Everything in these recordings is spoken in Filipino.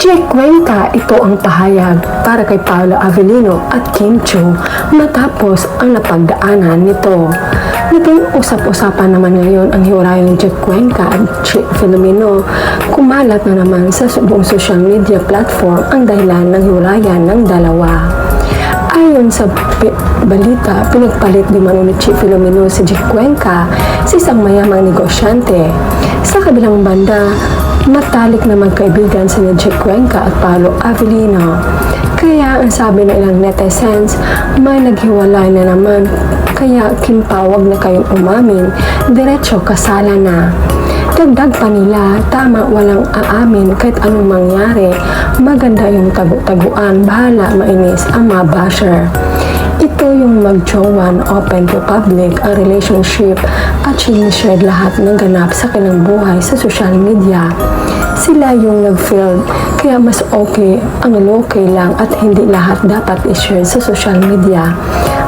Che Cuenca, ito ang pahayag para kay Paolo Avellino at Kim Chiu matapos ang napagdaanan nito. Naging usap-usapan naman ngayon ang hiwalayan ni Che Cuenca at Che Filomeno. Kumalat na naman sa buong social media platform ang dahilan ng hiwalayan ng dalawa. Ayon sa balita, pinagpalit di man ni Che Filomeno si Che Cuenca sa isang mayamang negosyante. Sa kabilang banda, matalik na magkaibigan sina Che Cuenca at Paolo Avellino. Kaya ang sabi ng ilang netizens, may naghiwalay na naman. Kaya kimpawag na kayong umamin, diretso kasala na. Dagdag pa nila, tama walang aamin kahit anong mangyari. Maganda yung tagu-taguan, bahala mainis ang mga basher. Ito yung mag-jowan, open to public ang relationship at sinishare lahat ng ganap sa kanilang buhay sa social media. Sila yung nag-feel, kaya mas okay ang okay lang at hindi lahat dapat i-share sa social media.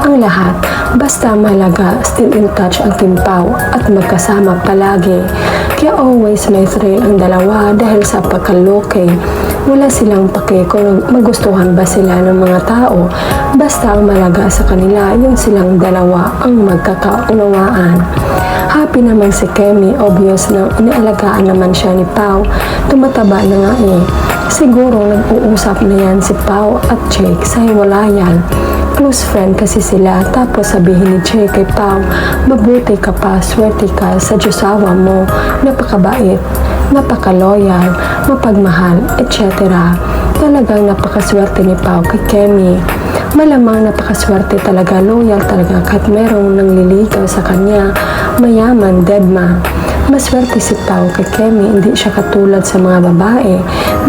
Ang lahat, basta mahalaga, still in touch ang Kim Pao at magkasama palagi. Kaya always may thrill ang dalawa dahil sa pagkalokay. Wala silang pake kung magustuhan ba sila ng mga tao. Basta ang malaga sa kanila yung silang dalawa ang magkakaunawaan. Happy naman si Kemi, obvious na inialagaan naman siya ni Pao. Tumataba na nga eh. Siguro nag-uusap na yan si Pao at Jake sa hiwalayan. Close friend kasi sila, tapos sabihin ni Jake kay Pao, mabuti ka pa, swerte ka sa Diyosawa mo, napakabait, napaka-loyal, mapagmahal, etc. Talagang napakaswerte ni Pao kay Kemi. Malamang napakaswerte talaga, loyal talaga kahit merong nangliligaw sa kanya, mayaman, deadma. Maswerte si Pao kay Kemi, hindi siya katulad sa mga babae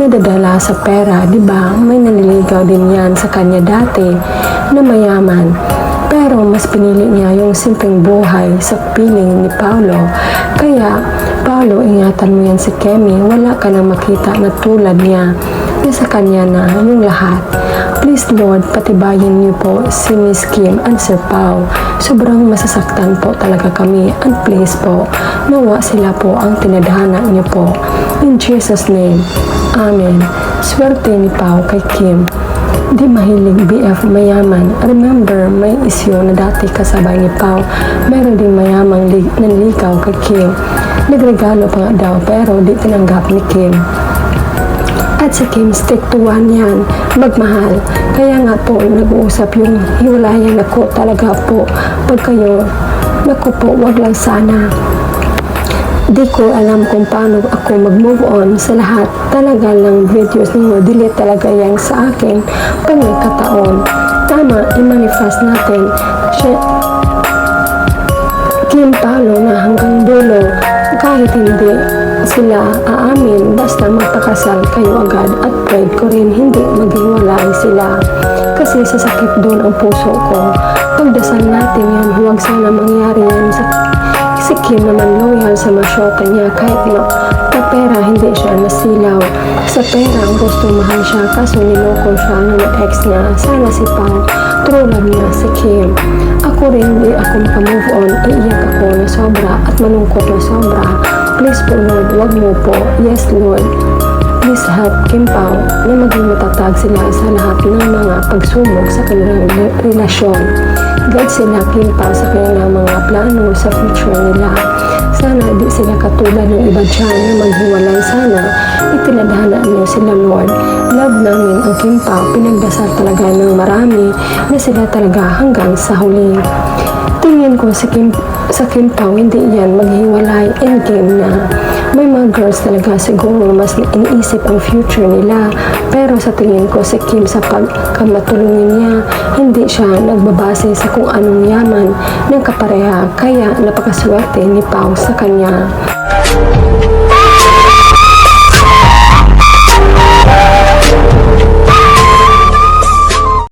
na dadala sa pera, di ba? May nanliligaw din yan sa kanya dati na mayaman. Pero mas pinili niya yung simpleng buhay sa piling ni Paolo. Kaya, Paolo, ingatan mo yan si Kemi, wala ka na makita na tulad niya na sa kanya na yung lahat. Please Lord, patibayin niyo po si Miss Kim and Sir Pao. Sobrang masasaktan po talaga kami and please po, nawa sila po ang tinadhana niyo po. In Jesus' name, Amen. Swerte ni Pao kay Kim. Di mahilig BF mayaman. Remember, may isyo na dati kasabay ni Pao. Meron din mayamang nanligaw kay Kim. Nagregalo pa nga daw pero di tinanggap ni Kim. At si Kim, stick to one yan, magmahal. Kaya nga po, nag-uusap yung hiwalayan ako talaga po. Pag kayo, naku po, wag lang sana. Di ko alam kung paano ako mag-move on sa lahat. Talaga lang videos ninyo, delete talaga yan sa akin pag nagkataon. Tama, i-manifest natin. Kim Paolo na hanggang dulo, kahit hindi sila aamin, basta magpakasal kayo agad at pray ko rin hindi maghiwalay sila. Kasi sasakit doon ang puso ko. Pagdasal natin yan, huwag sana mangyari yan si Kim naman loyal sa masyota niya kahit pera hindi siya nasilaw. Sa pera ang gusto mahal siya kaso niloko siya ng ex niya. Sana si Pao, true love niya si Kim. Ako rin di ako makamove on, iiyak ako na sobra at malungkot na sobra. Please po Lord, wag mo po. Yes Lord, please help Kim Pao na maging matatag sila sa lahat ng mga pagsubok sa kanilang relasyon. Guide sila Kim Pao sa kanilang mga plano sa future nila. Sana di sila katulad ng iba dyan na maghiwalay. Sana itinadhana niyo sila Lord. Love namin ang Kim Pao. Pinagdasal talaga ng marami na sila talaga hanggang sa huli. Tingin ko sa Kim Pao, hindi yan maghiwalay, endgame na. May mga girls talaga siguro mas iniisip ang future nila. Pero sa tingin ko si Kim sa pagkamatulungin niya, hindi siya nagbabase sa kung anong yaman ng kapareha. Kaya napakaswerte ni Pao sa kanya.